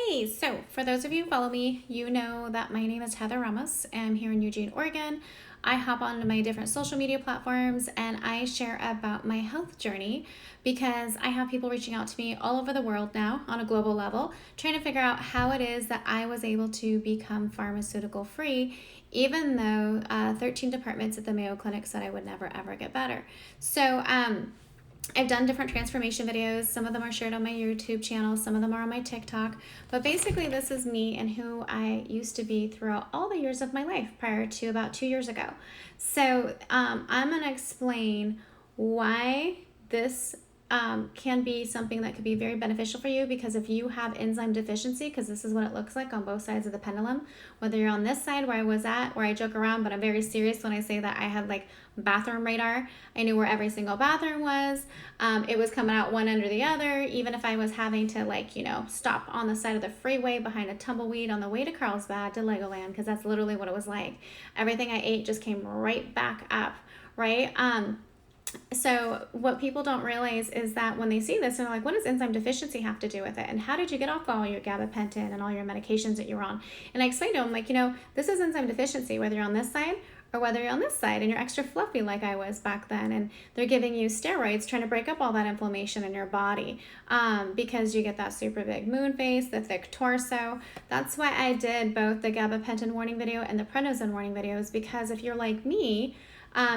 Hey, so for those of you who follow me, you know that my name is HeatherRamos. I'm here in Eugene, Oregon. I hop onto my different social media platforms and I share about my health journey because I have people reaching out to me all over the world now on a global level, trying to figure out how it is that I was able to become pharmaceutical free, even though 13 departments at the Mayo Clinic said I would never ever get better. So, I've done different transformation videos. Some of them are shared on my YouTube channel, some of them are on my TikTok. But basically, this is me and who I used to be throughout all the years of my life prior to about 2 years ago. So, I'm going to explain why this can be something that could be very beneficial for you, because if you have enzyme deficiency, because this is what it looks like on both sides of the pendulum, whether you're on this side where I was at, where I joke around, but I'm very serious when I say that I had like bathroom radar. I knew where every single bathroom was. It was coming out one under the other. Even if I was having to stop on the side of the freeway behind a tumbleweed on the way to Carlsbad to Legoland, because that's literally what it was like. Everything I ate just came right back up, right? So what people don't realize is that when they see this, they're like, what does enzyme deficiency have to do with it? And how did you get off all your gabapentin and all your medications that you were on? And I explained to them, like, this is enzyme deficiency, whether you're on this side or whether you're on this side and you're extra fluffy like I was back then. And they're giving you steroids trying to break up all that inflammation in your body because you get that super big moon face, the thick torso. That's why I did both the gabapentin warning video and the prednisone warning videos, because if you're like me,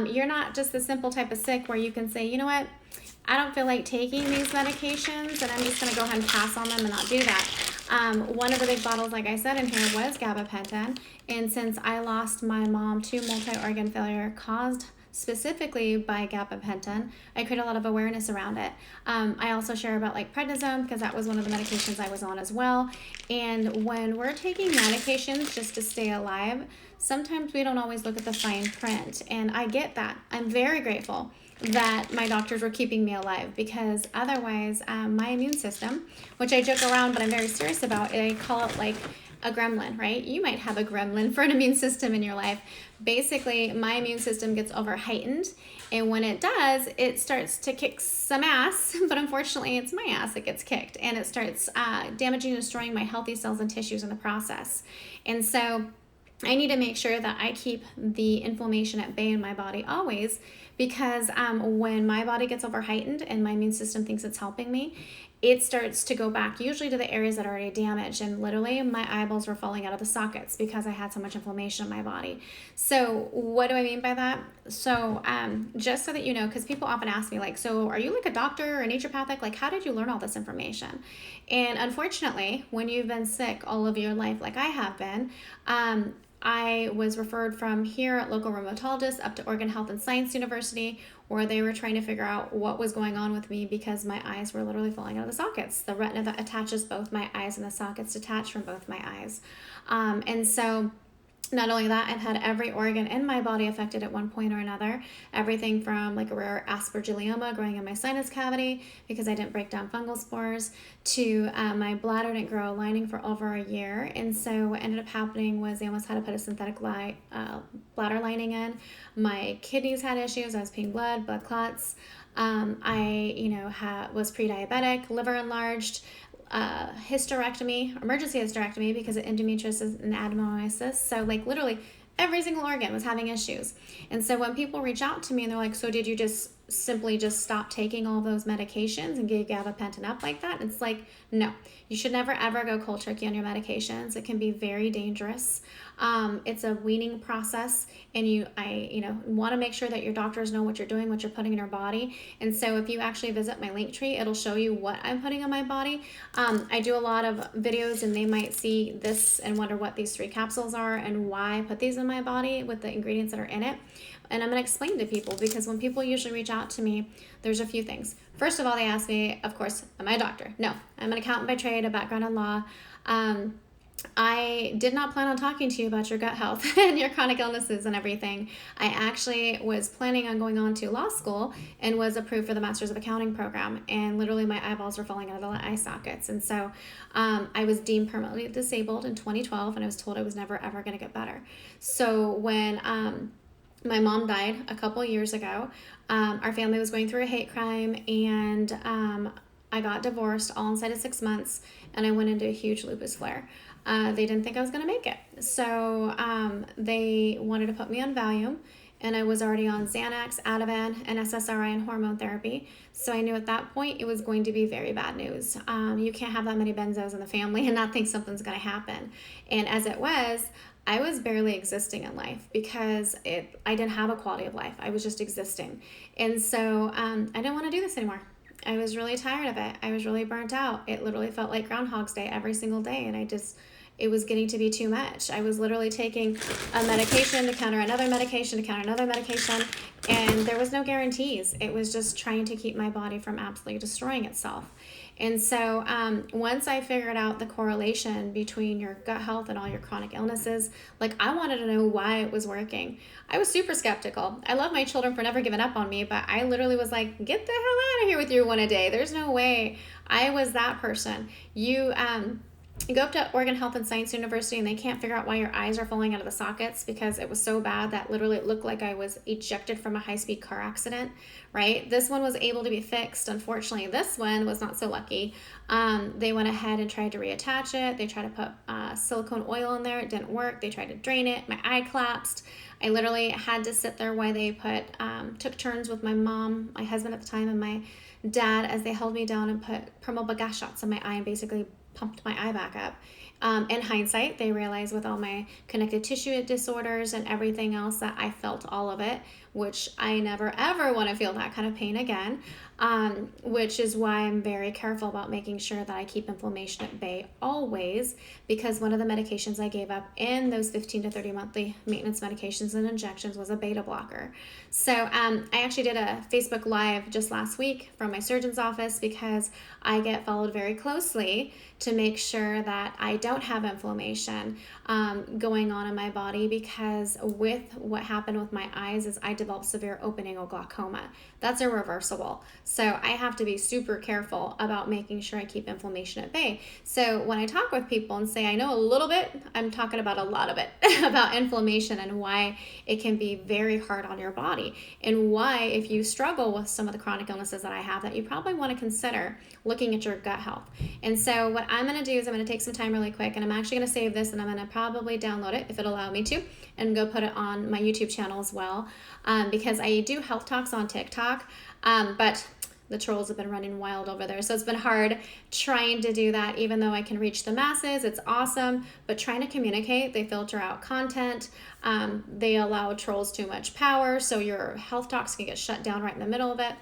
you're not just the simple type of sick where you can say, you know what, I don't feel like taking these medications and I'm just going to go ahead and pass on them and not do that. One of the big bottles, like I said in here, was gabapentin. And since I lost my mom to multi-organ failure caused specifically by gabapentin, I create a lot of awareness around it. I also share about like prednisone, because that was one of the medications I was on as well. And when we're taking medications just to stay alive, sometimes we don't always look at the fine print. And I get that. I'm very grateful that my doctors were keeping me alive, because otherwise my immune system, which I joke around but I'm very serious about, I call it like a gremlin, right? You might have a gremlin for an immune system in your life. Basically, my immune system gets over heightened, and when it does, it starts to kick some ass, but unfortunately it's my ass that gets kicked, and it starts damaging and destroying my healthy cells and tissues in the process. And so I need to make sure that I keep the inflammation at bay in my body always, because when my body gets over heightened and my immune system thinks it's helping me, it starts to go back usually to the areas that are already damaged. And literally my eyeballs were falling out of the sockets because I had so much inflammation in my body. So what do I mean by that? So just so that you know, because people often ask me, like, so are you like a doctor or naturopathic? Like, how did you learn all this information? And unfortunately, when you've been sick all of your life, like I have been, I was referred from here at local rheumatologist up to Oregon Health and Science University, where they were trying to figure out what was going on with me, because my eyes were literally falling out of the sockets. The retina that attaches both my eyes and the sockets detached from both my eyes. And so not only that, I've had every organ in my body affected at one point or another. Everything from like a rare aspergilloma growing in my sinus cavity because I didn't break down fungal spores, to my bladder didn't grow a lining for over a year. And so what ended up happening was they almost had to put a synthetic bladder lining in. My kidneys had issues. I was peeing blood clots. I was pre-diabetic, liver enlarged, emergency hysterectomy because of endometriosis and adenomyosis. So like literally every single organ was having issues. And so when people reach out to me and they're like, so did you just simply stop taking all those medications and give gabapentin up like that? It's like, no, you should never ever go cold turkey on your medications. It can be very dangerous. It's a weaning process, and I want to make sure that your doctors know what you're doing, what you're putting in your body. And so if you actually visit my Linktree, it'll show you what I'm putting on my body. I do a lot of videos, and they might see this and wonder what these 3 capsules are and why I put these in my body with the ingredients that are in it. And I'm going to explain to people, because when people usually reach out to me, there's a few things. First of all, they ask me, of course, am I a doctor? No, I'm an accountant by trade, a background in law. I did not plan on talking to you about your gut health and your chronic illnesses and everything. I actually was planning on going on to law school and was approved for the Masters of Accounting program. And literally my eyeballs were falling out of the eye sockets. And so I was deemed permanently disabled in 2012, and I was told I was never, ever going to get better. So when my mom died a couple years ago, our family was going through a hate crime, and I got divorced all inside of 6 months, and I went into a huge lupus flare. They didn't think I was going to make it. So they wanted to put me on Valium, and I was already on Xanax, Ativan, and SSRI and hormone therapy. So I knew at that point it was going to be very bad news. You can't have that many benzos in the family and not think something's going to happen. And as it was, I was barely existing in life because I didn't have a quality of life. I was just existing. And so I didn't want to do this anymore. I was really tired of it. I was really burnt out. It literally felt like Groundhog's Day every single day. And it was getting to be too much. I was literally taking a medication to counter another medication to counter another medication. And there was no guarantees. It was just trying to keep my body from absolutely destroying itself. And so once I figured out the correlation between your gut health and all your chronic illnesses, like I wanted to know why it was working. I was super skeptical. I love my children for never giving up on me, but I literally was like, get the hell out of here with your one a day. There's no way. I was that person. You go up to Oregon Health and Science University and they can't figure out why your eyes are falling out of the sockets because it was so bad that literally it looked like I was ejected from a high-speed car accident, right? This one was able to be fixed. Unfortunately, this one was not so lucky. They went ahead and tried to reattach it. They tried to put silicone oil in there. It didn't work. They tried to drain it. My eye collapsed. I literally had to sit there while they took turns with my mom, my husband at the time, and my dad as they held me down and put permeable gas shots in my eye and basically pumped my eye back up. In hindsight, they realized with all my connective tissue disorders and everything else that I felt all of it, which I never ever want to feel that kind of pain again, which is why I'm very careful about making sure that I keep inflammation at bay always, because one of the medications I gave up in those 15 to 30 monthly maintenance medications and injections was a beta blocker. So I actually did a Facebook Live just last week from my surgeon's office because I get followed very closely to make sure that I don't have inflammation going on in my body, because with what happened with my eyes is I developed severe open-angle glaucoma. That's irreversible. So I have to be super careful about making sure I keep inflammation at bay. So when I talk with people and say I know a little bit, I'm talking about a lot of it, about inflammation and why it can be very hard on your body, and why if you struggle with some of the chronic illnesses that I have, that you probably want to consider looking at your gut health. And so what I'm going to do is I'm going to take some time really quick, and I'm actually going to save this and I'm going to probably download it if it'll allow me to, and go put it on my YouTube channel as well, because I do health talks on TikTok, but the trolls have been running wild over there. So it's been hard trying to do that, even though I can reach the masses. It's awesome, but trying to communicate, they filter out content. They allow trolls too much power, so your health talks can get shut down right in the middle of it.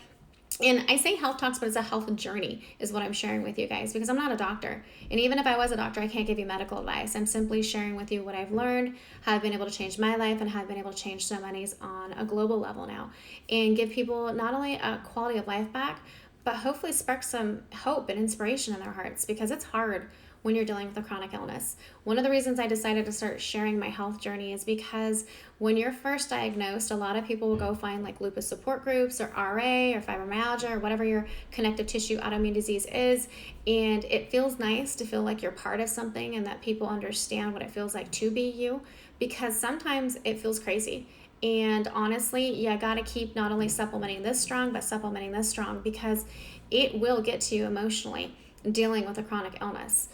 And I say health talks, but it's a health journey is what I'm sharing with you guys, because I'm not a doctor. And even if I was a doctor, I can't give you medical advice. I'm simply sharing with you what I've learned, how I've been able to change my life, and how I've been able to change so many's on a global level now, and give people not only a quality of life back, but hopefully spark some hope and inspiration in their hearts, because it's hard when you're dealing with a chronic illness. One of the reasons I decided to start sharing my health journey is because when you're first diagnosed, a lot of people will go find like lupus support groups or RA or fibromyalgia or whatever your connective tissue autoimmune disease is. And it feels nice to feel like you're part of something and that people understand what it feels like to be you, because sometimes it feels crazy. And honestly, you got to keep not only supplementing this strong, but supplementing this strong, because it will get to you emotionally dealing with a chronic illness,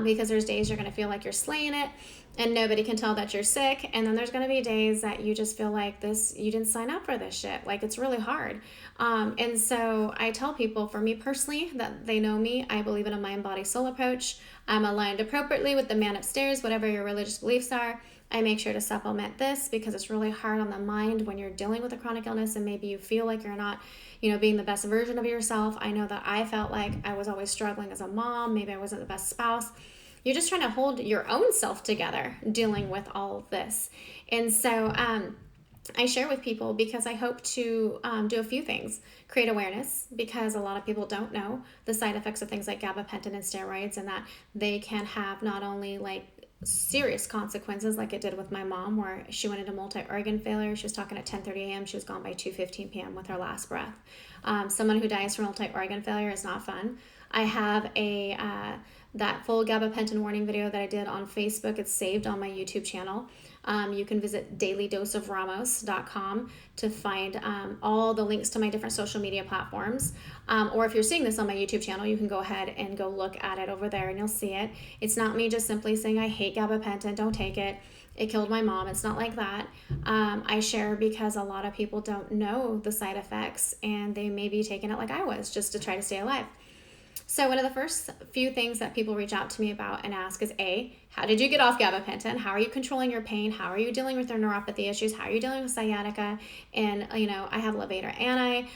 because there's days you're going to feel like you're slaying it and nobody can tell that you're sick, and then there's going to be days that you just feel like you didn't sign up for this shit, like it's really hard. And so I tell people, for me personally, that they know me, I believe in a mind body soul approach. I'm aligned appropriately with the man upstairs, whatever your religious beliefs are. I make sure to supplement this because it's really hard on the mind when you're dealing with a chronic illness and maybe you feel like you're not, being the best version of yourself. I know that I felt like I was always struggling as a mom. Maybe I wasn't the best spouse. You're just trying to hold your own self together dealing with all of this. And so I share with people because I hope to do a few things. Create awareness, because a lot of people don't know the side effects of things like gabapentin and steroids, and that they can have not only like serious consequences like it did with my mom, where she went into multi-organ failure. She was talking at 10:30 a.m. She was gone by 2:15 p.m. with her last breath. Someone who dies from multi-organ failure is not fun. I have that full gabapentin warning video that I did on Facebook. It's saved on my YouTube channel. You can visit dailydoseoframos.com to find all the links to my different social media platforms. Or if you're seeing this on my YouTube channel, you can go ahead and go look at it over there and you'll see it. It's not me just simply saying I hate gabapentin, don't take it. It killed my mom. It's not like that. I share because a lot of people don't know the side effects and they may be taking it like I was just to try to stay alive. So one of the first few things that people reach out to me about and ask is A, how did you get off gabapentin? How are you controlling your pain? How are you dealing with your neuropathy issues? How are you dealing with sciatica? And, I have levator ani,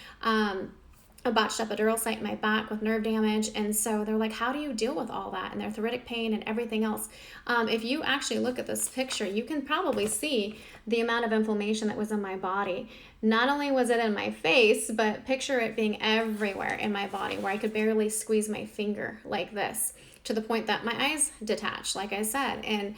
a botched epidural site in my back with nerve damage. And so they're like, how do you deal with all that and their arthritic pain and everything else? If you actually look at this picture, you can probably see the amount of inflammation that was in my body. Not only was it in my face, but picture it being everywhere in my body where I could barely squeeze my finger like this, to the point that my eyes detach, like I said. And,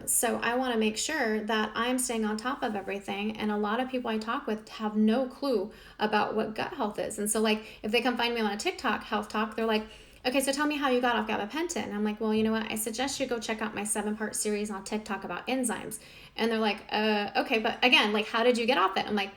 so I want to make sure that I'm staying on top of everything. And a lot of people I talk with have no clue about what gut health is. And so if they come find me on a TikTok health talk, they're like, okay, so tell me how you got off gabapentin. And I'm like, well, you know what? I suggest you go check out my 7-part series on TikTok about enzymes. And they're like, okay, but again, how did you get off it? I'm like,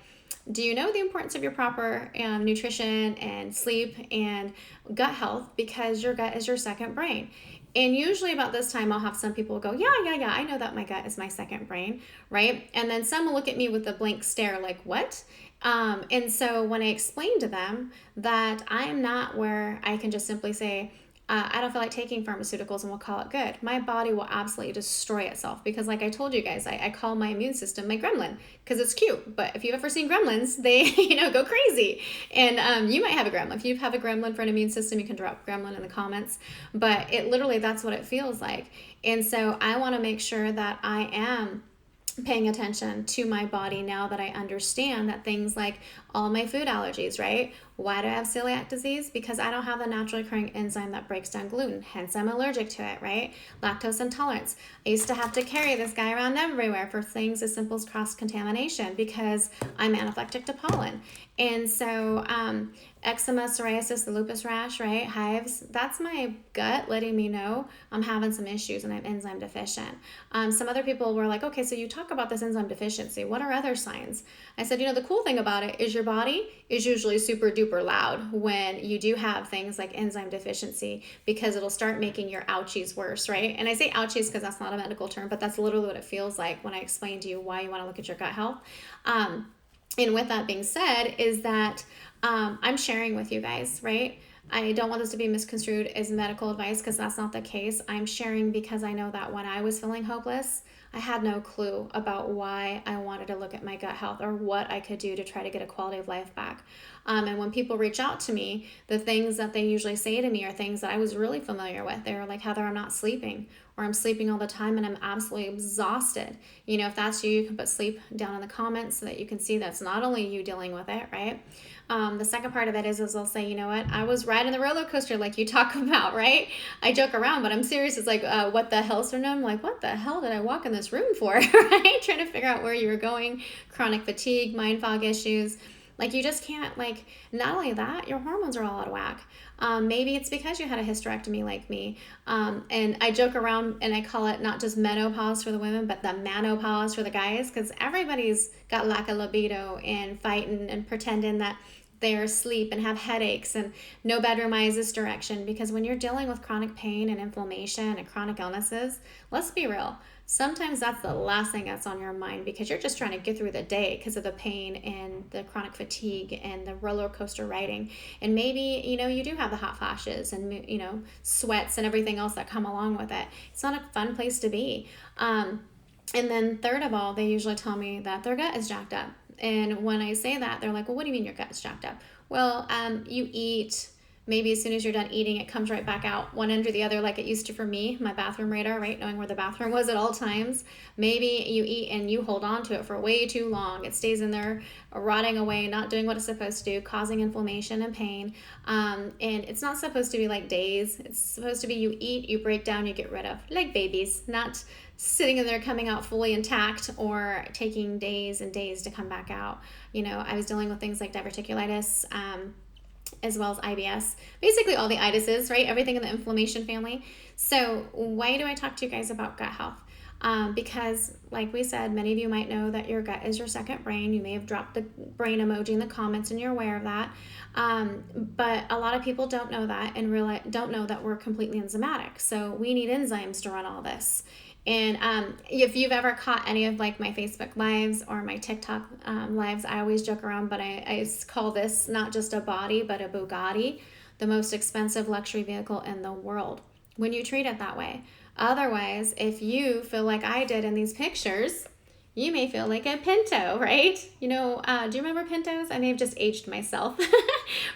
do you know the importance of your proper nutrition and sleep and gut health? Because your gut is your second brain. And usually about this time, I'll have some people go, yeah, I know that my gut is my second brain, right? And then some will look at me with a blank stare like, what? And so when I explain to them that I am not where I can just simply say, I don't feel like taking pharmaceuticals and we'll call it good. My body will absolutely destroy itself because like I told you guys, I call my immune system my gremlin because it's cute. But if you've ever seen gremlins, they, go crazy. And you might have a gremlin. If you have a gremlin for an immune system, you can drop gremlin in the comments. But it literally, that's what it feels like. And so I want to make sure that I am paying attention to my body now that I understand that things like all my food allergies, right? Why do I have celiac disease? Because I don't have the naturally occurring enzyme that breaks down gluten. Hence, I'm allergic to it, right? Lactose intolerance. I used to have to carry this guy around everywhere for things as simple as cross-contamination because I'm anaphylactic to pollen. And so eczema, psoriasis, the lupus rash, right? Hives, that's my gut letting me know I'm having some issues and I'm enzyme deficient. Some other people were like, okay, so you talk about this enzyme deficiency. What are other signs? I said, the cool thing about it is your body is usually super duper loud when you do have things like enzyme deficiency because it'll start making your ouchies worse, right? And I say ouchies because that's not a medical term, but that's literally what it feels like when I explain to you why you want to look at your gut health. And with that being said is that I'm sharing with you guys, right? I don't want this to be misconstrued as medical advice because that's not the case. I'm sharing because I know that when I was feeling hopeless, I had no clue about why I wanted to look at my gut health or what I could do to try to get a quality of life back. And when people reach out to me, the things that they usually say to me are things that I was really familiar with. They were like, Heather, I'm not sleeping, or I'm sleeping all the time and I'm absolutely exhausted. If that's you can put sleep down in the comments so that you can see that's not only you dealing with it, right? The second part of it is they'll say, you know what, I was riding the roller coaster like you talk about, right? I joke around, but I'm serious. It's like, what the hell, sir? I'm like, what the hell did I walk in this room for, right? Trying to figure out where you were going, chronic fatigue, mind fog issues. You just can't, not only that, your hormones are all out of whack. Maybe it's because you had a hysterectomy like me. And I joke around and I call it not just menopause for the women, but the manopause for the guys, because everybody's got lack of libido and fighting and pretending that they're asleep and have headaches and no bedroom eyes this direction. Because when you're dealing with chronic pain and inflammation and chronic illnesses, let's be real. Sometimes that's the last thing that's on your mind because you're just trying to get through the day because of the pain and the chronic fatigue and the roller coaster riding. And maybe, you do have the hot flashes and, sweats and everything else that come along with it. It's not a fun place to be. And then third of all, they usually tell me that their gut is jacked up. And when I say that, they're like, well, what do you mean your gut is jacked up? Well, you eat. Maybe as soon as you're done eating, it comes right back out one end or the other like it used to for me, my bathroom radar, right? Knowing where the bathroom was at all times. Maybe you eat and you hold on to it for way too long. It stays in there rotting away, not doing what it's supposed to do, causing inflammation and pain. And it's not supposed to be like days. It's supposed to be you eat, you break down, you get rid of, like babies, not sitting in there coming out fully intact or taking days and days to come back out. I was dealing with things like diverticulitis, as well as IBS, basically all the itises, right? Everything in the inflammation family. So why do I talk to you guys about gut health? because like we said, many of you might know that your gut is your second brain. You may have dropped the brain emoji in the comments and you're aware of that. But a lot of people don't know that and don't know that we're completely enzymatic. So we need enzymes to run all this. And if you've ever caught any of like my Facebook lives or my TikTok lives, I always joke around, but I call this not just a body, but a Bugatti, the most expensive luxury vehicle in the world, when you treat it that way. Otherwise, if you feel like I did in these pictures, you may feel like a Pinto, right? Do you remember Pintos? I may have just aged myself,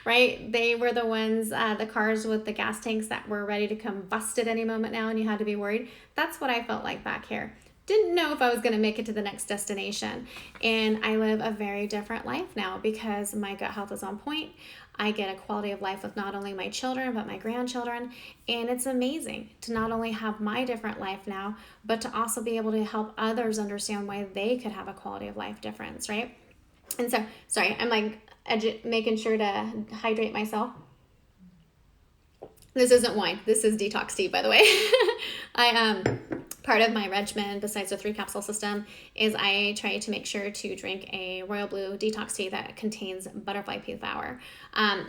right? They were the ones, the cars with the gas tanks that were ready to combust at any moment now, and you had to be worried. That's what I felt like back here. Didn't know if I was going to make it to the next destination. And I live a very different life now because my gut health is on point. I get a quality of life with not only my children, but my grandchildren. And it's amazing to not only have my different life now, but to also be able to help others understand why they could have a quality of life difference, right? And so, sorry, I'm like making sure to hydrate myself. This isn't wine. This is detox tea, by the way. Part of my regimen, besides the 3-capsule system, is I try to make sure to drink a royal blue detox tea that contains butterfly pea flower.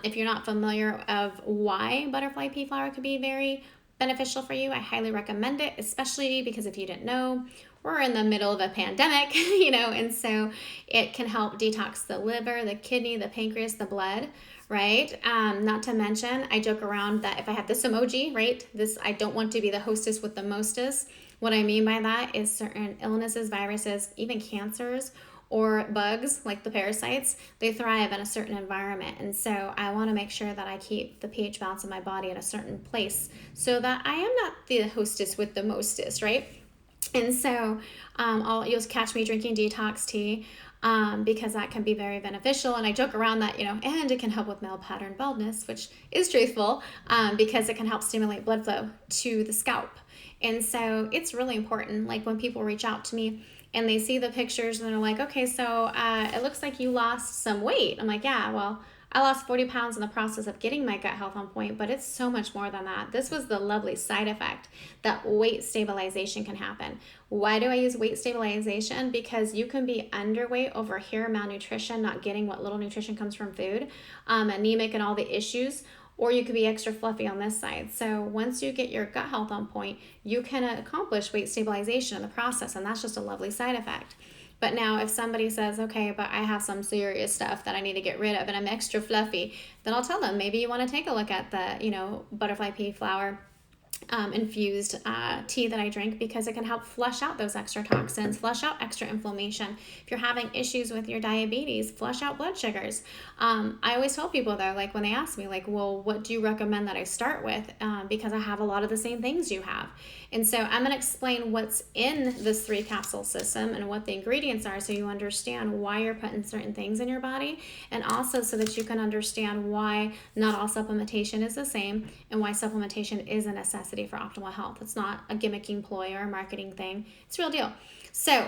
If you're not familiar of why butterfly pea flower could be very beneficial for you, I highly recommend it, especially because if you didn't know, we're in the middle of a pandemic, and so it can help detox the liver, the kidney, the pancreas, the blood, right? Not to mention, I joke around that if I have this emoji, right, I don't want to be the hostess with the mostest. What I mean by that is certain illnesses, viruses, even cancers, or bugs like the parasites, they thrive in a certain environment. And so I want to make sure that I keep the pH balance in my body in a certain place so that I am not the hostess with the mostest, right? And so you'll catch me drinking detox tea because that can be very beneficial. And I joke around that, and it can help with male pattern baldness, which is truthful because it can help stimulate blood flow to the scalp. And so it's really important. Like when people reach out to me and they see the pictures and they're like, okay, so it looks like you lost some weight. I'm like, yeah, well, I lost 40 pounds in the process of getting my gut health on point, but it's so much more than that. This was the lovely side effect that weight stabilization can happen. Why do I use weight stabilization? Because you can be underweight over here, malnutrition, not getting what little nutrition comes from food, anemic and all the issues, or you could be extra fluffy on this side. So once you get your gut health on point, you can accomplish weight stabilization in the process, and that's just a lovely side effect. But now if somebody says, okay, but I have some serious stuff that I need to get rid of and I'm extra fluffy, then I'll tell them maybe you want to take a look at the, butterfly pea flower infused tea that I drink, because it can help flush out those extra toxins, flush out extra inflammation. If you're having issues with your diabetes, flush out blood sugars. I always tell people though, like when they ask me like, well, what do you recommend that I start with? Because I have a lot of the same things you have. And so I'm going to explain what's in this 3-capsule system and what the ingredients are so you understand why you're putting certain things in your body, and also so that you can understand why not all supplementation is the same and why supplementation is a necessity for optimal health. It's not a gimmicking ploy or a marketing thing. It's a real deal. So,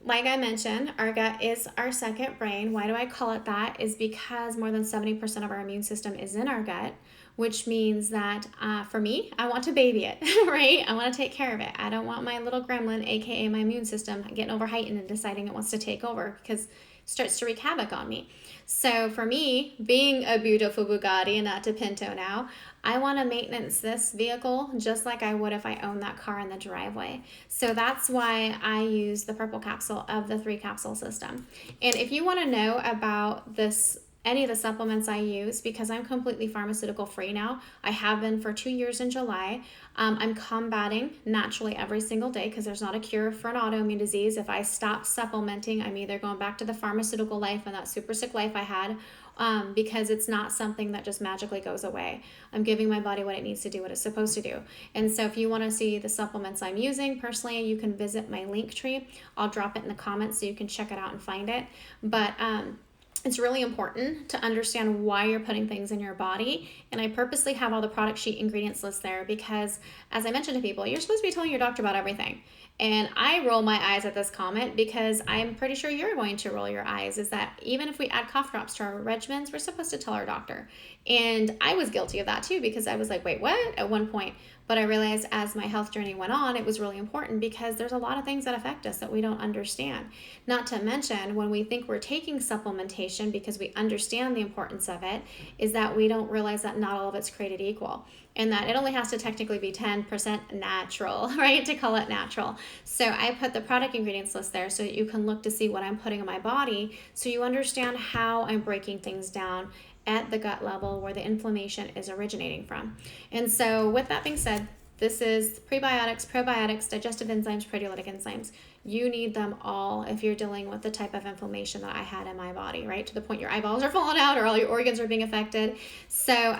like I mentioned, our gut is our second brain. Why do I call it that? Is because more than 70% of our immune system is in our gut, which means that for me, I want to baby it, right? I want to take care of it. I don't want my little gremlin, aka my immune system, getting overheightened and deciding it wants to take over, because it starts to wreak havoc on me. So for me, being a beautiful Bugatti and not a Pinto now, I want to maintenance this vehicle just like I would if I owned that car in the driveway. So that's why I use the purple capsule of the 3-capsule system. And if you want to know about any of the supplements I use, because I'm completely pharmaceutical free now. I have been for 2 years in July. I'm combating naturally every single day because there's not a cure for an autoimmune disease. If I stop supplementing, I'm either going back to the pharmaceutical life and that super sick life I had, because it's not something that just magically goes away. I'm giving my body what it needs to do, what it's supposed to do. And so if you want to see the supplements I'm using personally, you can visit my Linktree. I'll drop it in the comments so you can check it out and find it. But it's really important to understand why you're putting things in your body. And I purposely have all the product sheet ingredients list there because, as I mentioned to people, you're supposed to be telling your doctor about everything. And I roll my eyes at this comment because I'm pretty sure you're going to roll your eyes, is that even if we add cough drops to our regimens, we're supposed to tell our doctor. And I was guilty of that too, because I was like, wait, what? At one point. But I realized as my health journey went on, it was really important because there's a lot of things that affect us that we don't understand. Not to mention, when we think we're taking supplementation because we understand the importance of it, is that we don't realize that not all of it's created equal, and that it only has to technically be 10% natural, right, to call it natural. So I put the product ingredients list there so that you can look to see what I'm putting in my body, so you understand how I'm breaking things down at the gut level where the inflammation is originating from. And so with that being said, this is prebiotics, probiotics, digestive enzymes, proteolytic enzymes. You need them all if you're dealing with the type of inflammation that I had in my body, right? To the point your eyeballs are falling out or all your organs are being affected. So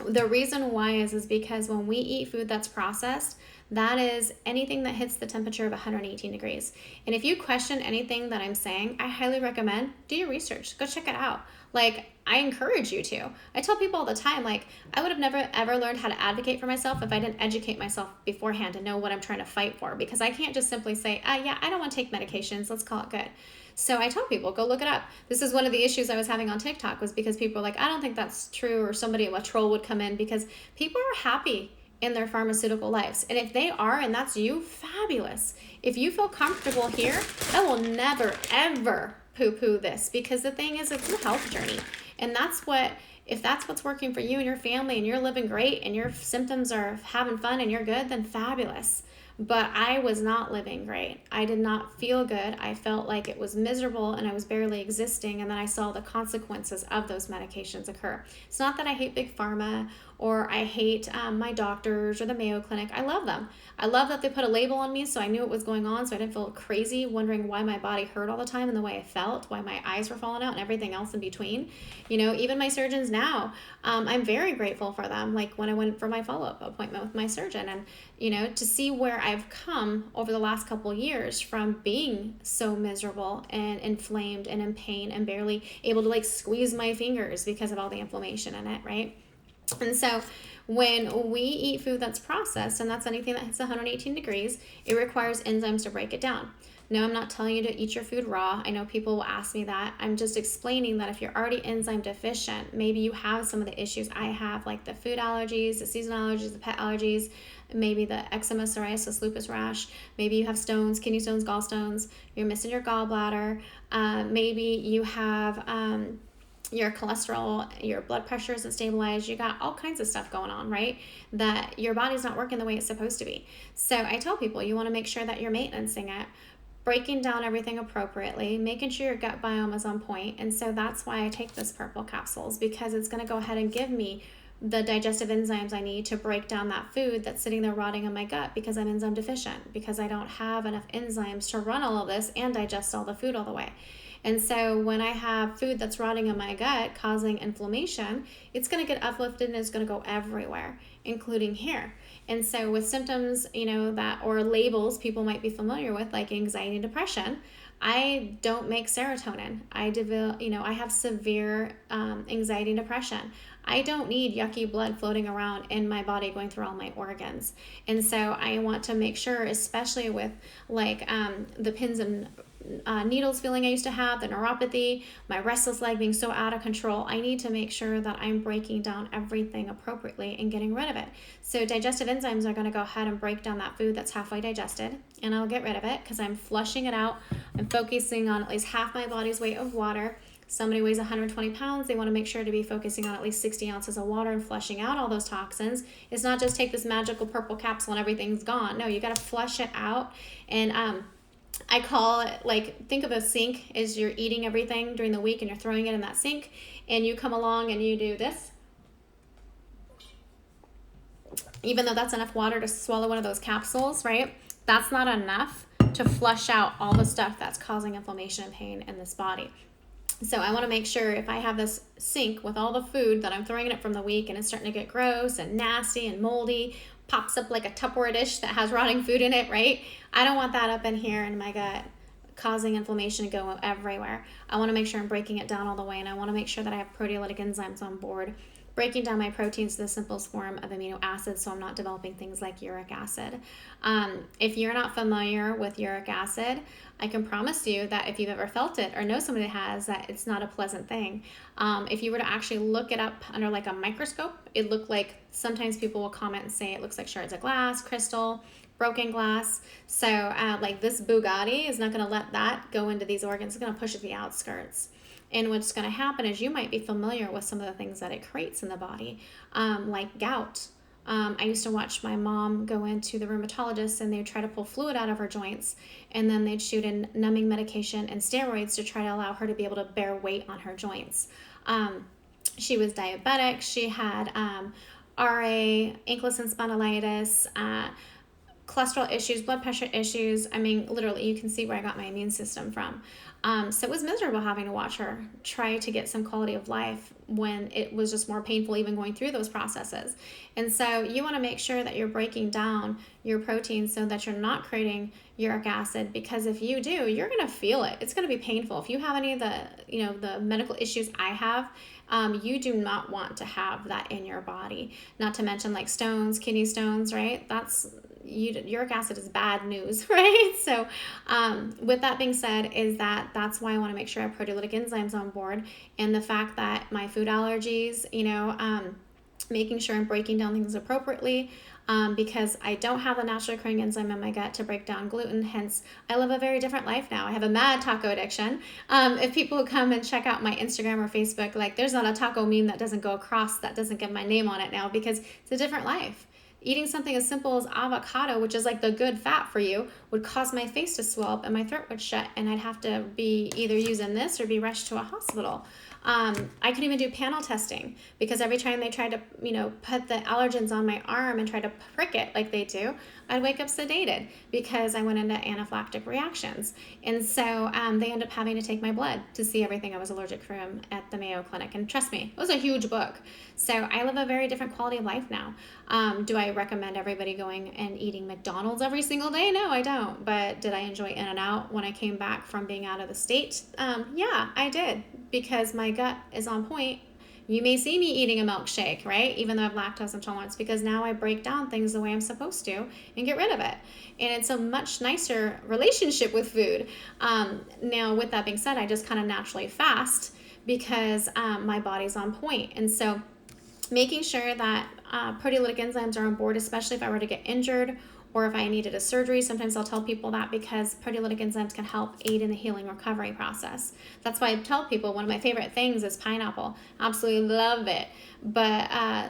the reason why is because when we eat food that's processed, that is anything that hits the temperature of 118 degrees. And if you question anything that I'm saying, I highly recommend do your research. Go check it out. Like, I encourage you to. I tell people all the time, like, I would have never ever learned how to advocate for myself if I didn't educate myself beforehand to know what I'm trying to fight for. Because I can't just simply say, yeah, I don't want to take medications. Let's call it good. So I tell people, go look it up. This is one of the issues I was having on TikTok, was because people were like, I don't think that's true, or somebody, a troll would come in, because people are happy in their pharmaceutical lives. And if they are, and that's you, fabulous. If you feel comfortable here, I will never, ever poo-poo this, because the thing is, it's a health journey. And that's what, if that's what's working for you and your family, and you're living great and your symptoms are having fun and you're good, then fabulous. But I was not living great. I did not feel good. I felt like it was miserable and I was barely existing. And then I saw the consequences of those medications occur. It's not that I hate Big Pharma or I hate my doctors or the Mayo Clinic. I love them. I love that they put a label on me so I knew what was going on, so I didn't feel crazy wondering why my body hurt all the time and the way I felt, why my eyes were falling out and everything else in between. You know, even my surgeons now, I'm very grateful for them. Like when I went for my follow-up appointment with my surgeon, and, you know, to see where I've come over the last couple of years from being so miserable and inflamed and in pain and barely able to like squeeze my fingers because of all the inflammation in it, right? And so when we eat food that's processed, and that's anything that hits 118 degrees, it requires enzymes to break it down. No, I'm not telling you to eat your food raw. I know people will ask me that. I'm just explaining that if you're already enzyme deficient, maybe you have some of the issues I have, like the food allergies, the seasonal allergies, the pet allergies, maybe the eczema, psoriasis, lupus rash. Maybe you have stones, kidney stones, gallstones. You're missing your gallbladder. Maybe you have your cholesterol, your blood pressure isn't stabilized. You got all kinds of stuff going on, right? That your body's not working the way it's supposed to be. So I tell people, you want to make sure that you're maintaining it, breaking down everything appropriately, making sure your gut biome is on point. And so that's why I take this purple capsules, because it's going to go ahead and give me the digestive enzymes I need to break down that food that's sitting there rotting in my gut because I'm enzyme deficient, because I don't have enough enzymes to run all of this and digest all the food all the way. And so when I have food that's rotting in my gut causing inflammation, it's going to get uplifted and it's going to go everywhere, including here. And so with symptoms, you know, that, or labels people might be familiar with, like anxiety and depression, I don't make serotonin. I have severe anxiety and depression. I don't need yucky blood floating around in my body going through all my organs. And so I want to make sure, especially with like the pins and needles feeling I used to have, the neuropathy, my restless leg being so out of control, I need to make sure that I'm breaking down everything appropriately and getting rid of it. So digestive enzymes are going to go ahead and break down that food that's halfway digested, and I'll get rid of it because I'm flushing it out. I'm focusing on at least half my body's weight of water. Somebody weighs 120 pounds, they want to make sure to be focusing on at least 60 ounces of water and flushing out all those toxins. It's not just take this magical purple capsule and everything's gone. No, you got to flush it out. And I call it, like, think of a sink as you're eating everything during the week and you're throwing it in that sink, and you come along and you do this. Even though that's enough water to swallow one of those capsules, right? That's not enough to flush out all the stuff that's causing inflammation and pain in this body. So I want to make sure if I have this sink with all the food that I'm throwing in it from the week and it's starting to get gross and nasty and moldy, pops up like a Tupperware dish that has rotting food in it, right? I don't want that up in here in my gut causing inflammation to go everywhere. I want to make sure I'm breaking it down all the way, and I want to make sure that I have proteolytic enzymes on board breaking down my proteins to the simplest form of amino acids so I'm not developing things like uric acid. If you're not familiar with uric acid, I can promise you that if you've ever felt it or know somebody that has, that it's not a pleasant thing. If you were to actually look it up under like a microscope, it looked like, sometimes people will comment and say it looks like shards of glass, crystal, broken glass. So like this Bugatti is not going to let that go into these organs. It's going to push it to the outskirts. And what's going to happen is you might be familiar with some of the things that it creates in the body, like gout. I used to watch my mom go into the rheumatologist and they'd try to pull fluid out of her joints, and then they'd shoot in numbing medication and steroids to try to allow her to be able to bear weight on her joints. She was diabetic. She had RA, ankylosing spondylitis, cholesterol issues, blood pressure issues. I mean, literally, you can see where I got my immune system from. So it was miserable having to watch her try to get some quality of life when it was just more painful even going through those processes. And so you want to make sure that you're breaking down your proteins so that you're not creating uric acid, because if you do, you're going to feel it. It's going to be painful. If you have any of the medical issues I have, you do not want to have that in your body. Not to mention like stones, kidney stones, right? Uric acid is bad news, right? So with that being said, that's why I want to make sure I have proteolytic enzymes on board, and the fact that my food allergies, making sure I'm breaking down things appropriately, because I don't have the naturally occurring enzyme in my gut to break down gluten. Hence, I live a very different life now. I have a mad taco addiction. If people come and check out my Instagram or Facebook, like there's not a taco meme that doesn't go across that doesn't get my name on it now, because it's a different life. Eating something as simple as avocado, which is like the good fat for you, would cause my face to swell up and my throat would shut, and I'd have to be either using this or be rushed to a hospital. I couldn't even do panel testing, because every time they tried to, put the allergens on my arm and try to prick it like they do, I'd wake up sedated because I went into anaphylactic reactions. And so they ended up having to take my blood to see everything I was allergic from at the Mayo Clinic. And trust me, it was a huge book. So I live a very different quality of life now. Do I recommend everybody going and eating McDonald's every single day? No, I don't. But did I enjoy In-N-Out when I came back from being out of the state? Yeah, I did, because my gut is on point. You may see me eating a milkshake, right? Even though I have lactose intolerance, because now I break down things the way I'm supposed to and get rid of it. And it's a much nicer relationship with food. Now, with that being said, I just kind of naturally fast because my body's on point. And so making sure that proteolytic enzymes are on board, especially if I were to get injured or if I needed a surgery. Sometimes I'll tell people that, because proteolytic enzymes can help aid in the healing recovery process. That's why I tell people one of my favorite things is pineapple. Absolutely love it. But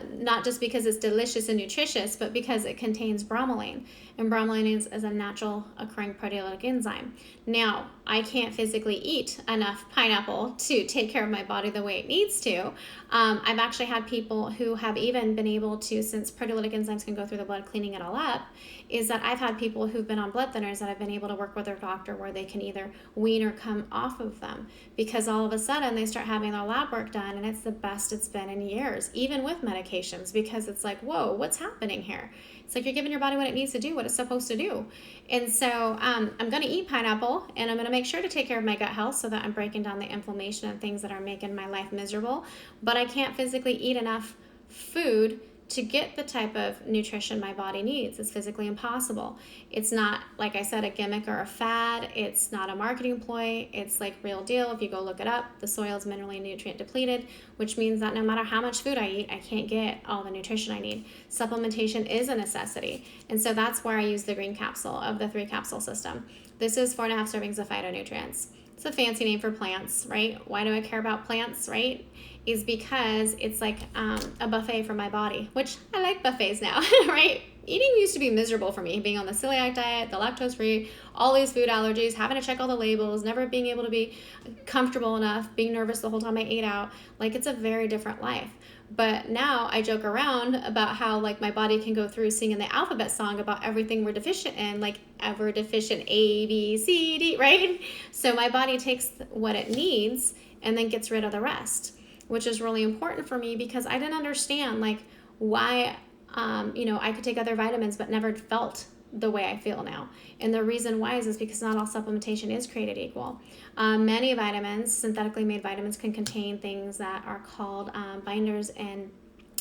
not just because it's delicious and nutritious, but because it contains bromelain. And bromelain is a natural occurring proteolytic enzyme. Now, I can't physically eat enough pineapple to take care of my body the way it needs to. I've actually had people who have even been able to, since proteolytic enzymes can go through the blood cleaning it all up, is that I've had people who've been on blood thinners that have been able to work with their doctor where they can either wean or come off of them, because all of a sudden they start having their lab work done and it's the best it's been in years, even with medications, because it's like, whoa, what's happening here? It's like you're giving your body what it needs to do, what it's supposed to do. And so I'm going to eat pineapple, and I'm going to make sure to take care of my gut health so that I'm breaking down the inflammation and things that are making my life miserable. But I can't physically eat enough food to get the type of nutrition my body needs. It's physically impossible. It's not, like I said, a gimmick or a fad. It's not a marketing ploy. It's like real deal. If you go look it up, the soil is minerally and nutrient depleted, which means that no matter how much food I eat, I can't get all the nutrition I need. Supplementation is a necessity. And so that's where I use the green capsule of the 3-capsule system. This is 4.5 servings of phytonutrients. It's a fancy name for plants, right? Why do I care about plants, right? Is because it's like a buffet for my body, which I like buffets now, right? Eating used to be miserable for me, being on the celiac diet, the lactose-free, all these food allergies, having to check all the labels, never being able to be comfortable enough, being nervous the whole time I ate out. Like, it's a very different life. But now I joke around about how like my body can go through singing the alphabet song about everything we're deficient in, like we're deficient A, B, C, D, right? So my body takes what it needs and then gets rid of the rest, which is really important for me, because I didn't understand like why, I could take other vitamins but never felt the way I feel now. And the reason why is because not all supplementation is created equal. Many vitamins, synthetically made vitamins, can contain things that are called binders and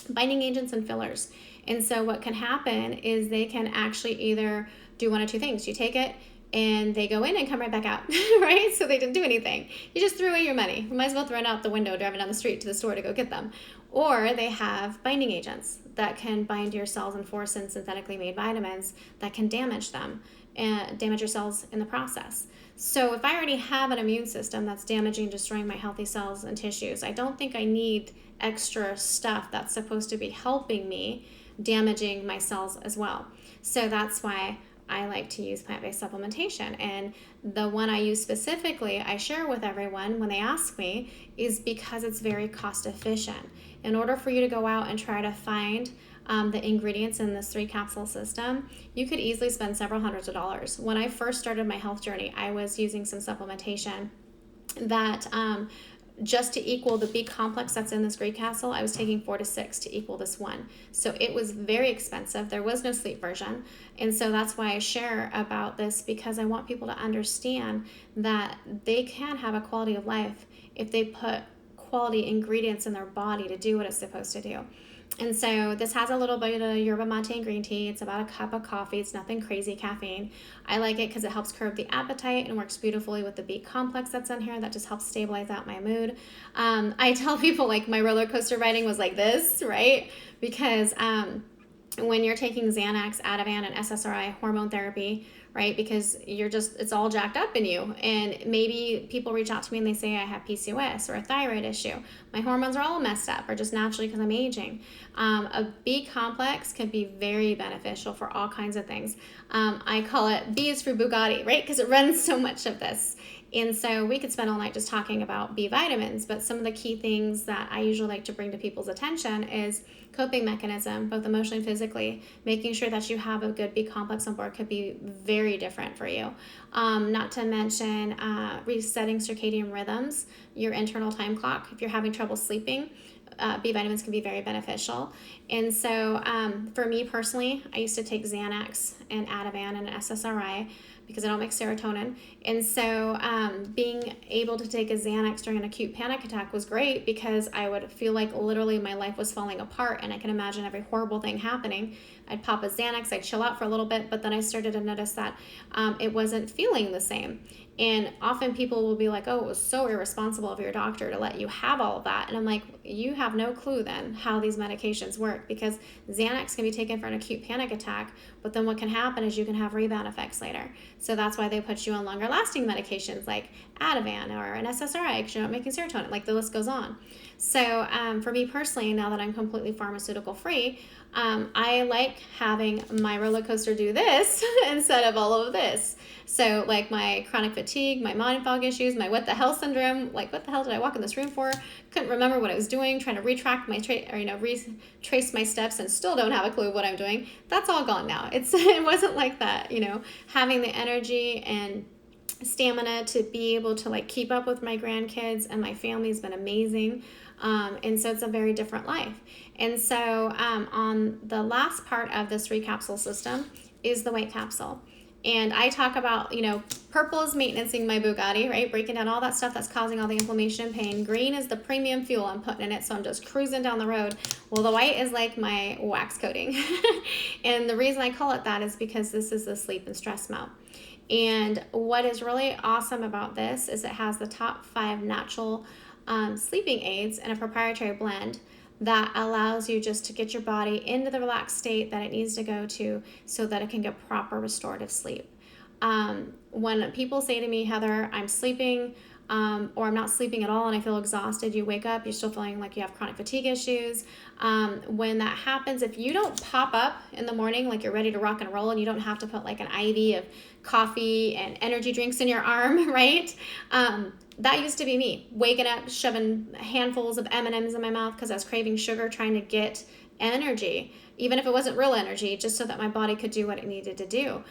binding agents and fillers. And so what can happen is they can actually either do one of two things. You take it and they go in and come right back out, right? So they didn't do anything. You just threw away your money. You might as well throw it out the window driving down the street to the store to go get them. Or they have binding agents that can bind your cells and force in synthetically made vitamins that can damage them and damage your cells in the process. So if I already have an immune system that's damaging, destroying my healthy cells and tissues, I don't think I need extra stuff that's supposed to be helping me damaging my cells as well. So that's why I like to use plant-based supplementation. And the one I use specifically, I share with everyone when they ask me, is because it's very cost efficient. In order for you to go out and try to find the ingredients in this 3-capsule system, you could easily spend several hundreds of dollars. When I first started my health journey, I was using some supplementation that just to equal the B complex that's in this great capsule, I was taking 4 to 6 to equal this one. So it was very expensive. There was no sleep version. And so that's why I share about this, because I want people to understand that they can have a quality of life if they put quality ingredients in their body to do what it's supposed to do. And so this has a little bit of yerba mate and green tea. It's about a cup of coffee. It's nothing crazy caffeine. I like it because it helps curb the appetite and works beautifully with the B complex that's in here. That just helps stabilize out my mood. I tell people, like, my roller coaster riding was like this, right? Because when you're taking Xanax, Ativan, and SSRI hormone therapy, right? Because it's all jacked up in you. And maybe people reach out to me and they say, I have PCOS or a thyroid issue. My hormones are all messed up, or just naturally because I'm aging. A B complex can be very beneficial for all kinds of things. I call it B is for Bugatti, right? Because it runs so much of this. And so we could spend all night just talking about B vitamins, but some of the key things that I usually like to bring to people's attention is coping mechanism, both emotionally and physically. Making sure that you have a good B complex on board could be very different for you. Not to mention resetting circadian rhythms, your internal time clock. If you're having trouble sleeping, B vitamins can be very beneficial. And so for me personally, I used to take Xanax and Ativan and SSRI because I don't make serotonin. And so being able to take a Xanax during an acute panic attack was great, because I would feel like literally my life was falling apart and I can imagine every horrible thing happening. I'd pop a Xanax, I'd chill out for a little bit, but then I started to notice that it wasn't feeling the same. And often people will be like, oh, it was so irresponsible of your doctor to let you have all of that. And I'm like, you have no clue then how these medications work, because Xanax can be taken for an acute panic attack, but then what can happen is you can have rebound effects later. So that's why they put you on longer lasting medications like Ativan or an SSRI, because you're not making serotonin, like the list goes on. So for me personally, now that I'm completely pharmaceutical free, I like having my roller coaster do this instead of all of this. So like my chronic fatigue, my mind fog issues, my what the hell syndrome, like what the hell did I walk in this room for? Couldn't remember what I was doing, trying to retract my retrace my steps and still don't have a clue what I'm doing. That's all gone now. It wasn't like that, having the energy and stamina to be able to like keep up with my grandkids and my family has been amazing. And so it's a very different life. And so on the last part of this 3-capsule system is the white capsule. And I talk about, purple is maintenancing my Bugatti, right? Breaking down all that stuff that's causing all the inflammation and pain. Green is the premium fuel I'm putting in it, so I'm just cruising down the road. Well, the white is like my wax coating. And the reason I call it that is because this is the sleep and stress melt. And what is really awesome about this is it has the top 5 natural sleeping aids and a proprietary blend that allows you just to get your body into the relaxed state that it needs to go to so that it can get proper restorative sleep. When people say to me, Heather, I'm sleeping or I'm not sleeping at all and I feel exhausted, you wake up, you're still feeling like you have chronic fatigue issues. When that happens, if you don't pop up in the morning like you're ready to rock and roll and you don't have to put like an IV of coffee and energy drinks in your arm, right? That used to be me, waking up, shoving handfuls of M&Ms in my mouth because I was craving sugar, trying to get energy, even if it wasn't real energy, just so that my body could do what it needed to do.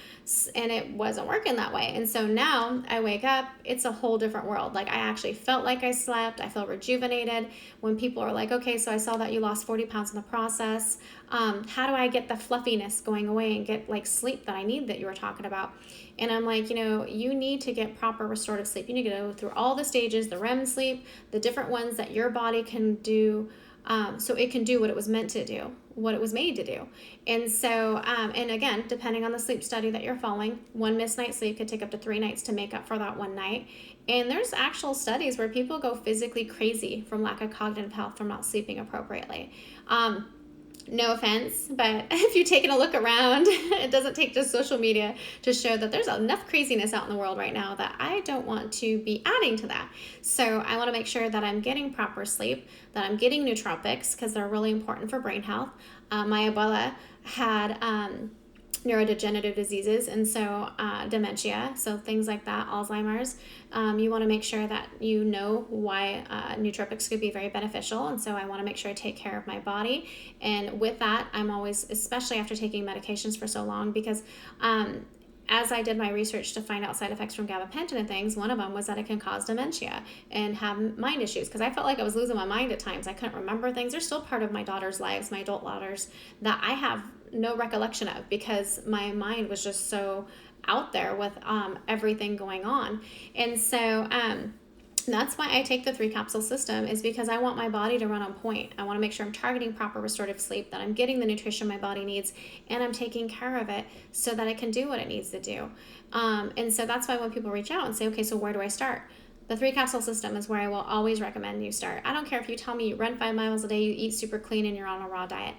And it wasn't working that way. And so now I wake up, it's a whole different world. Like I actually felt like I slept. I feel rejuvenated. When people are like, okay, so I saw that you lost 40 pounds in the process. How do I get the fluffiness going away and get like sleep that I need that you were talking about? And I'm like, you need to get proper restorative sleep. You need to go through all the stages, the REM sleep, the different ones that your body can do so it can do what it was meant to do, what it was made to do. And so, and again, depending on the sleep study that you're following, one missed night's sleep could take up to 3 nights to make up for that one night. And there's actual studies where people go physically crazy from lack of cognitive health from not sleeping appropriately. No offense, but if you're taking a look around, it doesn't take just social media to show that there's enough craziness out in the world right now that I don't want to be adding to that. So I want to make sure that I'm getting proper sleep, that I'm getting nootropics because they're really important for brain health. My abuela had neurodegenerative diseases, and so dementia, so things like that, Alzheimer's. You want to make sure that you know why nootropics could be very beneficial, and so I want to make sure I take care of my body. And with that, I'm always, especially after taking medications for so long, because as I did my research to find out side effects from gabapentin and things, one of them was that it can cause dementia and have mind issues, because I felt like I was losing my mind at times. I couldn't remember things. They're still part of my daughter's lives, my adult daughters, that I have no recollection of because my mind was just so out there with everything going on. And so that's why I take the 3 capsule system, is because I want my body to run on point. I want to make sure I'm targeting proper restorative sleep, that I'm getting the nutrition my body needs, and I'm taking care of it so that it can do what it needs to do. And so that's why when people reach out and say, okay, so where do I start? The 3 capsule system is where I will always recommend you start. I don't care if you tell me you run 5 miles a day, you eat super clean, and you're on a raw diet.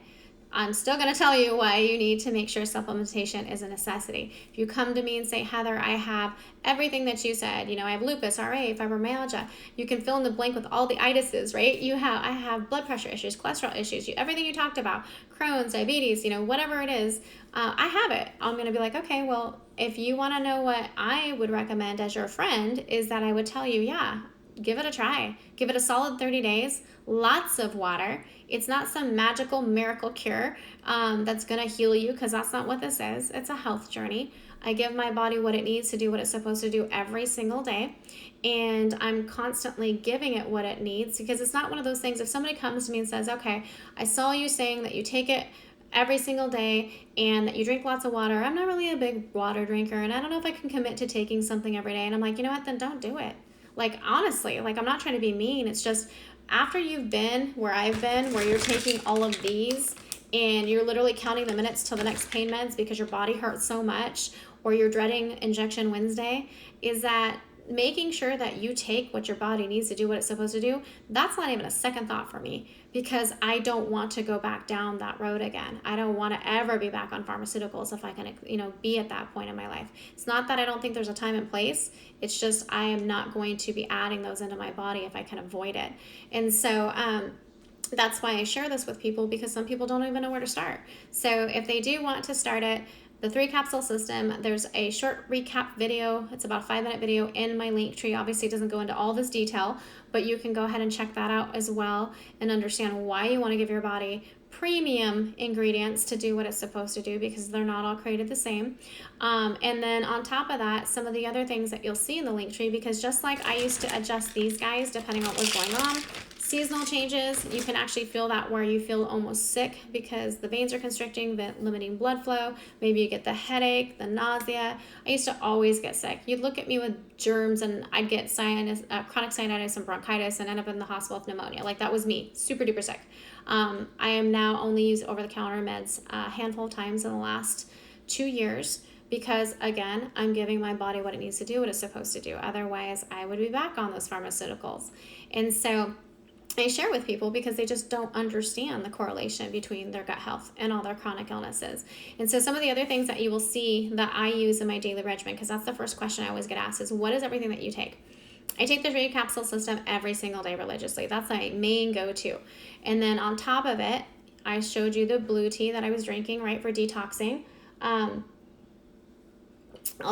I'm still going to tell you why you need to make sure supplementation is a necessity. If you come to me and say, Heather, I have everything that you said, I have lupus, RA, fibromyalgia, you can fill in the blank with all the itises, right? I have blood pressure issues, cholesterol issues, everything you talked about, Crohn's, diabetes, whatever it is, I have it. I'm going to be like, okay, well, if you want to know what I would recommend as your friend, is that I would tell you, yeah, give it a try. Give it a solid 30 days, lots of water. It's not some magical miracle cure that's going to heal you, because that's not what this is. It's a health journey. I give my body what it needs to do what it's supposed to do every single day. And I'm constantly giving it what it needs, because it's not one of those things. If somebody comes to me and says, okay, I saw you saying that you take it every single day and that you drink lots of water. I'm not really a big water drinker, and I don't know if I can commit to taking something every day. And I'm like, you know what, then don't do it. Like, honestly, like, I'm not trying to be mean. It's just, after you've been where I've been, where you're taking all of these and you're literally counting the minutes till the next pain meds because your body hurts so much, or you're dreading injection Wednesday, is that making sure that you take what your body needs to do what it's supposed to do, that's not even a second thought for me, because I don't want to go back down that road again. I don't want to ever be back on pharmaceuticals if I can, be at that point in my life. It's not that I don't think there's a time and place. It's just I am not going to be adding those into my body if I can avoid it. And so that's why I share this with people, because some people don't even know where to start. So if they do want to start it, the 3 capsule system, there's a short recap video. It's about a 5-minute video in my Linktree. Obviously, it doesn't go into all this detail, but you can go ahead and check that out as well and understand why you want to give your body premium ingredients to do what it's supposed to do, because they're not all created the same. And then on top of that, some of the other things that you'll see in the Linktree, because just like I used to adjust these guys depending on what was going on, seasonal changes, you can actually feel that where you feel almost sick because the veins are constricting, limiting blood flow. Maybe you get the headache, the nausea. I used to always get sick. You'd look at me with germs and I'd get chronic sinusitis and bronchitis and end up in the hospital with pneumonia. Like, that was me, super duper sick. I am now only used over-the-counter meds a handful of times in the last 2 years, because again, I'm giving my body what it needs to do, what it's supposed to do. Otherwise, I would be back on those pharmaceuticals. And so I share with people because they just don't understand the correlation between their gut health and all their chronic illnesses. And so some of the other things that you will see that I use in my daily regimen, because that's the first question I always get asked, is what is everything that you take? I take the 3 capsule system every single day religiously. That's my main go-to. And then on top of it, I showed you the blue tea that I was drinking, right, for detoxing. I'll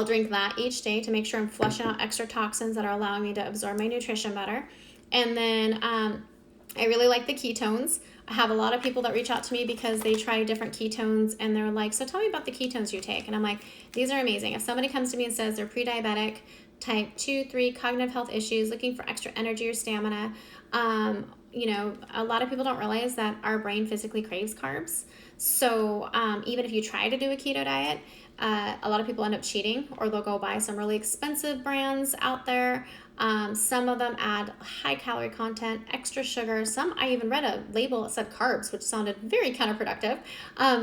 drink that each day to make sure I'm flushing out extra toxins that are allowing me to absorb my nutrition better. And then I really like the ketones. I have a lot of people that reach out to me because they try different ketones and they're like, so tell me about the ketones you take. And I'm like, these are amazing. If somebody comes to me and says they're pre-diabetic, type 2, 3, cognitive health issues, looking for extra energy or stamina, a lot of people don't realize that our brain physically craves carbs. So even if you try to do a keto diet, a lot of people end up cheating, or they'll go buy some really expensive brands out there. Some of them add high calorie content, extra sugar. Some, I even read a label that said carbs, which sounded very counterproductive,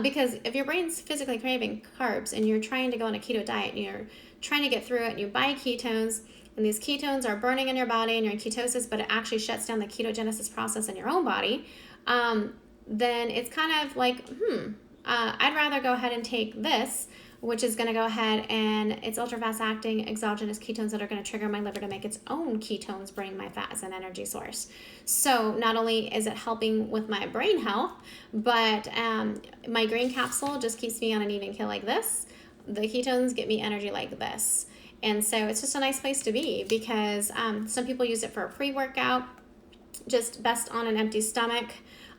because if your brain's physically craving carbs and you're trying to go on a keto diet and you're trying to get through it and you buy ketones, and these ketones are burning in your body and you're in ketosis, but it actually shuts down the ketogenesis process in your own body, then it's kind of like, I'd rather go ahead and take this, which is going to go ahead and it's ultra fast acting exogenous ketones that are going to trigger my liver to make its own ketones, burning my fat as an energy source. So not only is it helping with my brain health, but my green capsule just keeps me on an even keel like this. The ketones get me energy like this. And so it's just a nice place to be, because some people use it for a pre-workout, just best on an empty stomach.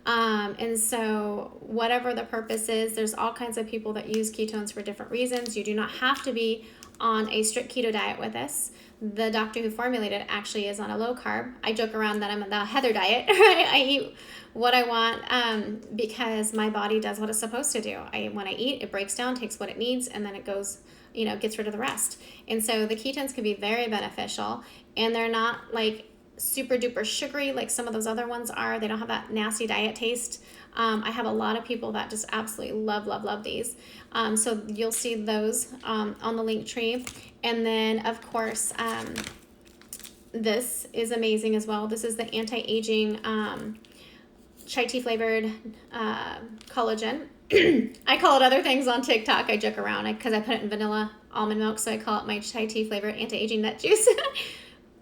And so whatever the purpose is, there's all kinds of people that use ketones for different reasons. You do not have to be on a strict keto diet with this. The doctor who formulated it actually is on a low carb. I joke around that I'm on the Heather diet, right? I eat what I want because my body does what it's supposed to do. When I eat, it breaks down, takes what it needs, and then it goes, gets rid of the rest. And so the ketones can be very beneficial, and they're not like super duper sugary like some of those other ones are. They don't have that nasty diet taste. I have a lot of people that just absolutely love these. So you'll see those on the Linktree. And then of course, this is amazing as well. This is the anti-aging chai tea flavored collagen. I call it other things on TikTok. I joke around because I put it in vanilla almond milk, so I call it my chai tea flavored anti-aging nut juice.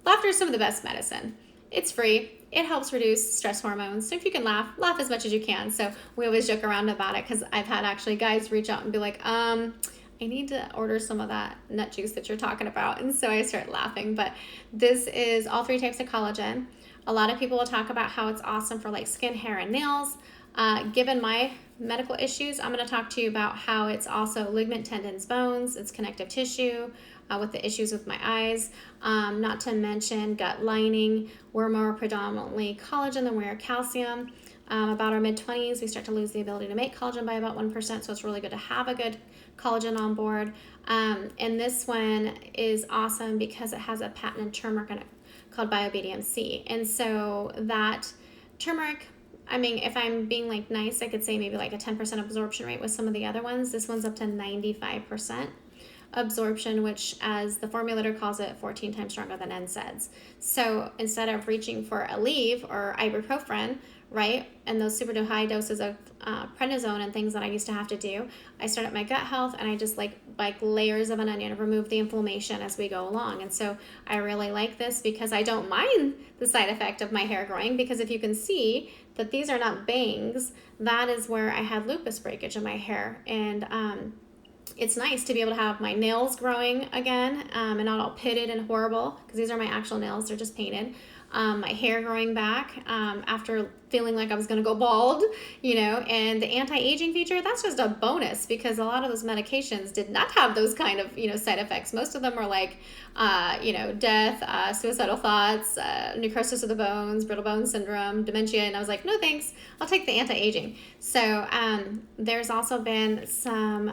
Laughter is some of the best medicine. It's free. It helps reduce stress hormones. So if you can laugh as much as you can. So we always joke around about it, because I've had actually guys reach out and be like, I need to order some of that nut juice that you're talking about. And so I start laughing. But this is all 3 types of collagen. A lot of people will talk about how it's awesome for like skin, hair, and nails. Given my medical issues, I'm going to talk to you about how it's also ligament, tendons, bones. It's connective tissue. With the issues with my eyes, not to mention gut lining. We're more predominantly collagen than we are calcium. About our mid-20s, we start to lose the ability to make collagen by about 1%, so it's really good to have a good collagen on board. And this one is awesome because it has a patented turmeric in it called BioBDMC. And so that turmeric, I mean, if I'm being like nice, I could say maybe like a 10% absorption rate with some of the other ones. This one's up to 95% absorption, which, as the formulator calls it, 14 times stronger than NSAIDs. So instead of reaching for Aleve or ibuprofen, right, and those super high doses of prednisone and things that I used to have to do, I started my gut health, and I just like layers of an onion, remove the inflammation as we go along. And so I really like this because I don't mind the side effect of my hair growing, because if you can see that these are not bangs, that is where I had lupus breakage in my hair. And it's nice to be able to have my nails growing again, and not all pitted and horrible, because these are my actual nails, they're just painted. My hair growing back after feeling like I was going to go bald, and the anti-aging feature, that's just a bonus, because a lot of those medications did not have those kind of, side effects. Most of them were like, death, suicidal thoughts, necrosis of the bones, brittle bone syndrome, dementia. And I was like, no, thanks. I'll take the anti-aging. So there's also been some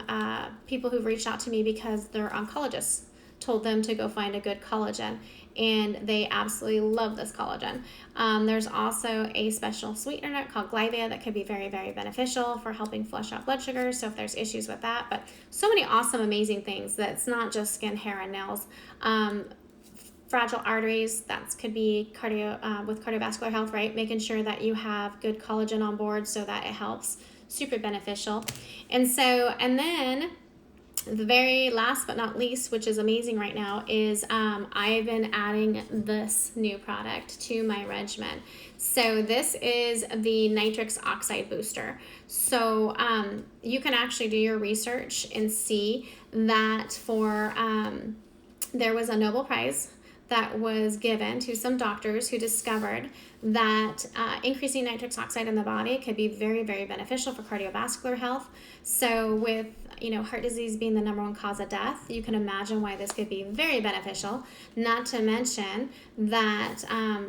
people who've reached out to me because their oncologists told them to go find a good collagen, and they absolutely love this collagen. There's also a special sweetener called Glyvia that could be very, very beneficial for helping flush out blood sugar, so if there's issues with that. But so many awesome, amazing things that's not just skin, hair, and nails. Fragile arteries, that could be with cardiovascular health, right? Making sure that you have good collagen on board so that it helps. Super beneficial. And then the very last but not least, which is amazing right now, is I've been adding this new product to my regimen. So this is the nitrous oxide booster. So you can actually do your research and see that there was a Nobel Prize that was given to some doctors who discovered that increasing nitrous oxide in the body could be very, very beneficial for cardiovascular health. So with heart disease being the #1 cause of death, you can imagine why this could be very beneficial. Not to mention that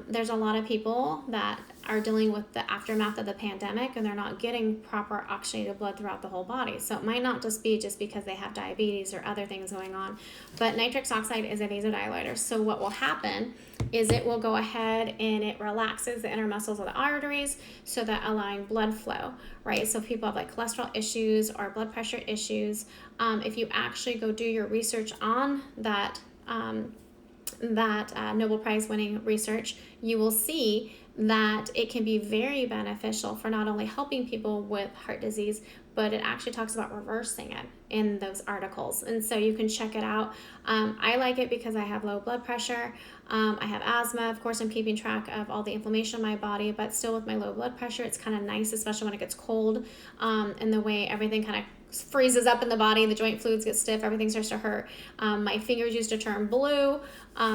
there's a lot of people that are dealing with the aftermath of the pandemic and they're not getting proper oxygenated blood throughout the whole body. So it might not just be because they have diabetes or other things going on, but nitrous oxide is a vasodilator. So what will happen is it will go ahead and it relaxes the inner muscles of the arteries so that allowing blood flow, right? So if people have like cholesterol issues or blood pressure issues, if you actually go do your research on that Nobel Prize winning research, you will see that it can be very beneficial for not only helping people with heart disease, but it actually talks about reversing it in those articles. And so you can check it out. I like it because I have low blood pressure. I have asthma. Of course, I'm keeping track of all the inflammation in my body, but still with my low blood pressure, it's kind of nice, especially when it gets cold, and the way everything kind of freezes up in the body, the joint fluids get stiff, everything starts to hurt. My fingers used to turn blue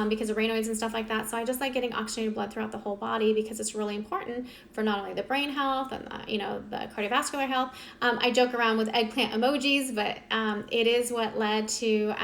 because of Raynaud's and stuff like that. So I just like getting oxygenated blood throughout the whole body because it's really important for not only the brain health and the cardiovascular health. I joke around with eggplant emojis, but it is what led to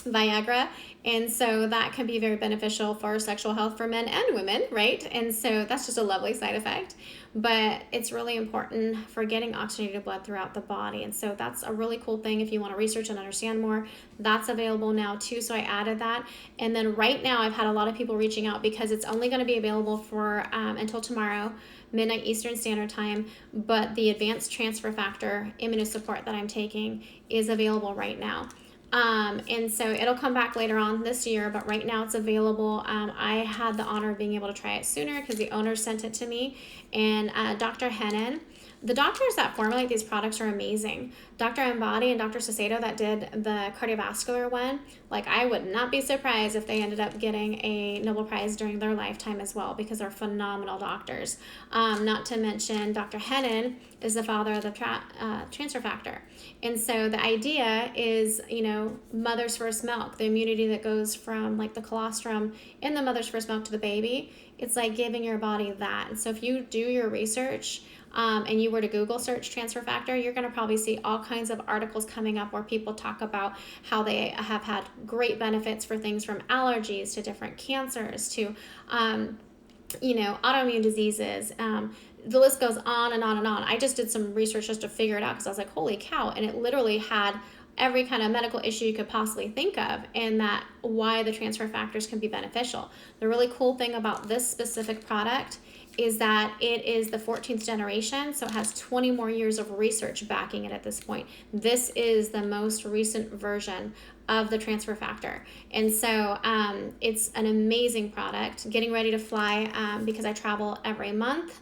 Viagra, and so that can be very beneficial for sexual health for men and women, right? And so that's just a lovely side effect, but it's really important for getting oxygenated blood throughout the body. And so that's a really cool thing. If you want to research and understand more, that's available now too. So I added that. And then right now I've had a lot of people reaching out because it's only going to be available for until tomorrow, midnight Eastern Standard Time, but the advanced transfer factor immunosupport that I'm taking is available right now. And so it'll come back later on this year, but right now it's available. I had the honor of being able to try it sooner because the owner sent it to me, and Dr. Hennon, the doctors that formulate these products are amazing. Dr. Embody and Dr. Sacedo that did the cardiovascular one, like I would not be surprised if they ended up getting a Nobel Prize during their lifetime as well, because they're phenomenal doctors. Not to mention Dr. Hennon is the father of the transfer factor. And so the idea is, mother's first milk, the immunity that goes from like the colostrum in the mother's first milk to the baby, it's like giving your body that. And so if you do your research, and you were to Google search transfer factor, you're going to probably see all kinds of articles coming up where people talk about how they have had great benefits for things from allergies to different cancers to, autoimmune diseases. The list goes on and on and on. I just did some research just to figure it out because I was like, holy cow. And it literally had every kind of medical issue you could possibly think of, and that why the transfer factors can be beneficial. The really cool thing about this specific product is that it is the 14th generation, so it has 20 more years of research backing it at this point. This is the most recent version of the transfer factor. And so it's an amazing product. Getting ready to fly because I travel every month.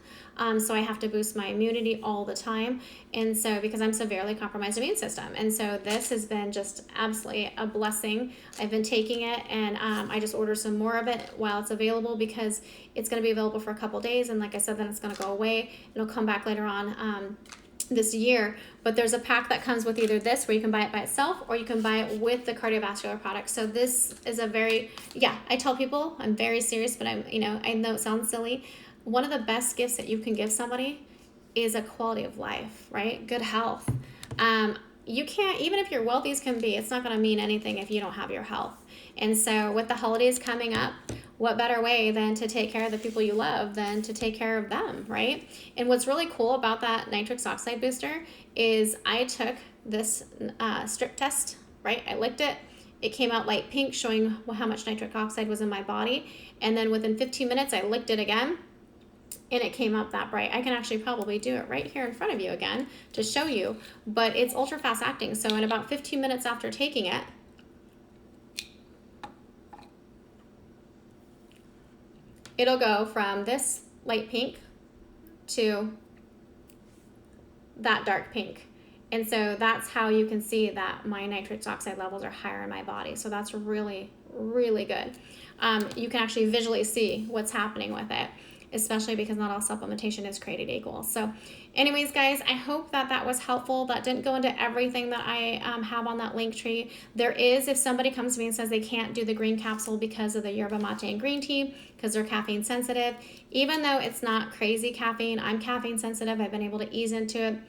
So I have to boost my immunity all the time. And so because I'm severely compromised immune system. And so this has been just absolutely a blessing. I've been taking it, and I just ordered some more of it while it's available because it's going to be available for a couple days. And like I said, then it's going to go away. It'll come back later on this year. But there's a pack that comes with either this, where you can buy it by itself, or you can buy it with the cardiovascular product. So this is I tell people I'm very serious, but I know it sounds silly. One of the best gifts that you can give somebody is a quality of life, right? Good health. You can't, even if you're wealthy as can be, it's not going to mean anything if you don't have your health. And so with the holidays coming up, what better way than to take care of the people you love than to take care of them, right? And what's really cool about that nitrous oxide booster is I took this strip test, right? I licked it. It came out light pink, showing how much nitric oxide was in my body. And then within 15 minutes, I licked it again, and it came up that bright. I can actually probably do it right here in front of you again to show you, but it's ultra fast acting. So in about 15 minutes after taking it, it'll go from this light pink to that dark pink. And so that's how you can see that my nitrous oxide levels are higher in my body. So that's really, really good. You can actually visually see what's happening with it, especially because not all supplementation is created equal. So anyways, guys, I hope that was helpful. That didn't go into everything that I have on that Linktree. There is, if somebody comes to me and says they can't do the green capsule because of the yerba mate and green tea, because they're caffeine sensitive, even though it's not crazy caffeine, I'm caffeine sensitive. I've been able to ease into it.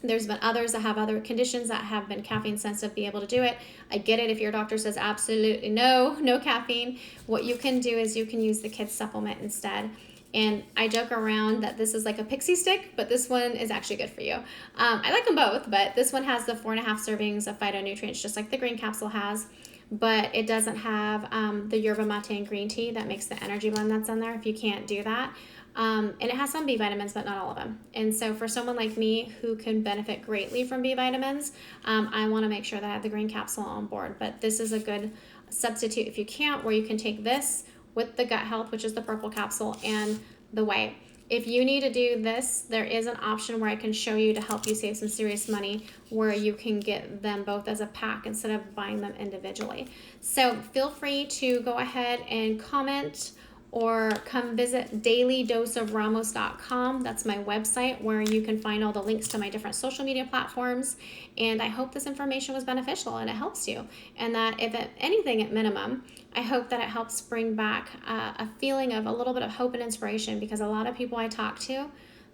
There's been others that have other conditions that have been caffeine sensitive, be able to do it. I get it if your doctor says absolutely no caffeine. What you can do is you can use the kids supplement instead. And I joke around that this is like a pixie stick, but this one is actually good for you. I like them both, but this one has the 4.5 servings of phytonutrients, just like the green capsule has. But it doesn't have the yerba mate and green tea that makes the energy blend that's in there if you can't do that. And it has some B vitamins, but not all of them. And so for someone like me who can benefit greatly from B vitamins, I want to make sure that I have the green capsule on board. But this is a good substitute if you can't, where you can take this with the gut health, which is the purple capsule, and the white. If you need to do this, there is an option where I can show you to help you save some serious money, where you can get them both as a pack instead of buying them individually. So feel free to go ahead and comment or come visit dailydoseoframos.com. That's my website where you can find all the links to my different social media platforms. And I hope this information was beneficial and it helps you. And that if anything at minimum, I hope that it helps bring back a feeling of a little bit of hope and inspiration, because a lot of people I talk to,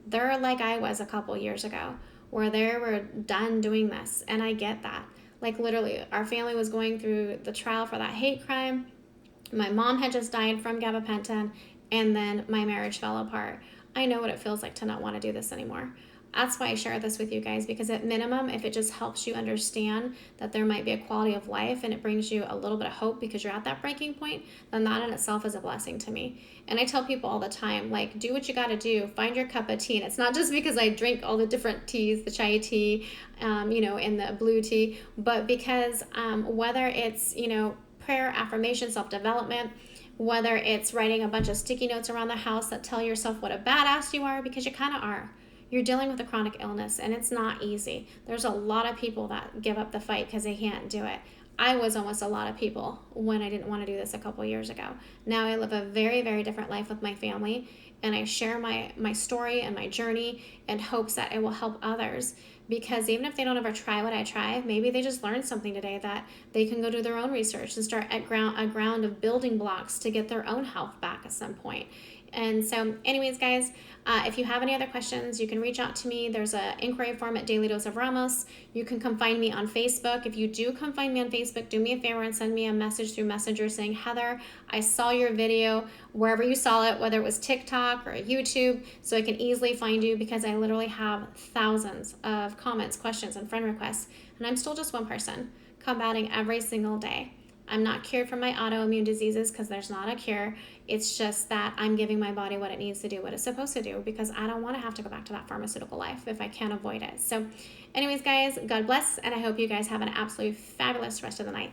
they're like I was a couple years ago, where they were done doing this. And I get that. Like literally, our family was going through the trial for that hate crime. My mom had just died from gabapentin, and then my marriage fell apart. I know what it feels like to not want to do this anymore. That's why I share this with you guys, because at minimum, if it just helps you understand that there might be a quality of life and it brings you a little bit of hope because you're at that breaking point, then that in itself is a blessing to me. And I tell people all the time, like, do what you got to do. Find your cup of tea. And it's not just because I drink all the different teas, the chai tea, and the blue tea, but because whether it's, prayer, affirmation, self-development, whether it's writing a bunch of sticky notes around the house that tell yourself what a badass you are, because you kind of are. You're dealing with a chronic illness, and it's not easy. There's a lot of people that give up the fight because they can't do it. I was almost a lot of people when I didn't want to do this a couple years ago. Now I live a very, very different life with my family, and I share my story and my journey in hopes that it will help others. Because even if they don't ever try what I try, maybe they just learned something today that they can go do their own research and start at a ground of building blocks to get their own health back at some point. And so anyways, guys, if you have any other questions, you can reach out to me. There's an inquiry form at Daily Dose of Ramos. You can come find me on Facebook. If you do come find me on Facebook, do me a favor and send me a message through Messenger saying, Heather, I saw your video wherever you saw it, whether it was TikTok or YouTube, so I can easily find you, because I literally have thousands of comments, questions, and friend requests. And I'm still just one person combating every single day. I'm not cured from my autoimmune diseases, because there's not a cure. It's just that I'm giving my body what it needs to do, what it's supposed to do, because I don't want to have to go back to that pharmaceutical life if I can avoid it. So anyways, guys, God bless, and I hope you guys have an absolutely fabulous rest of the night.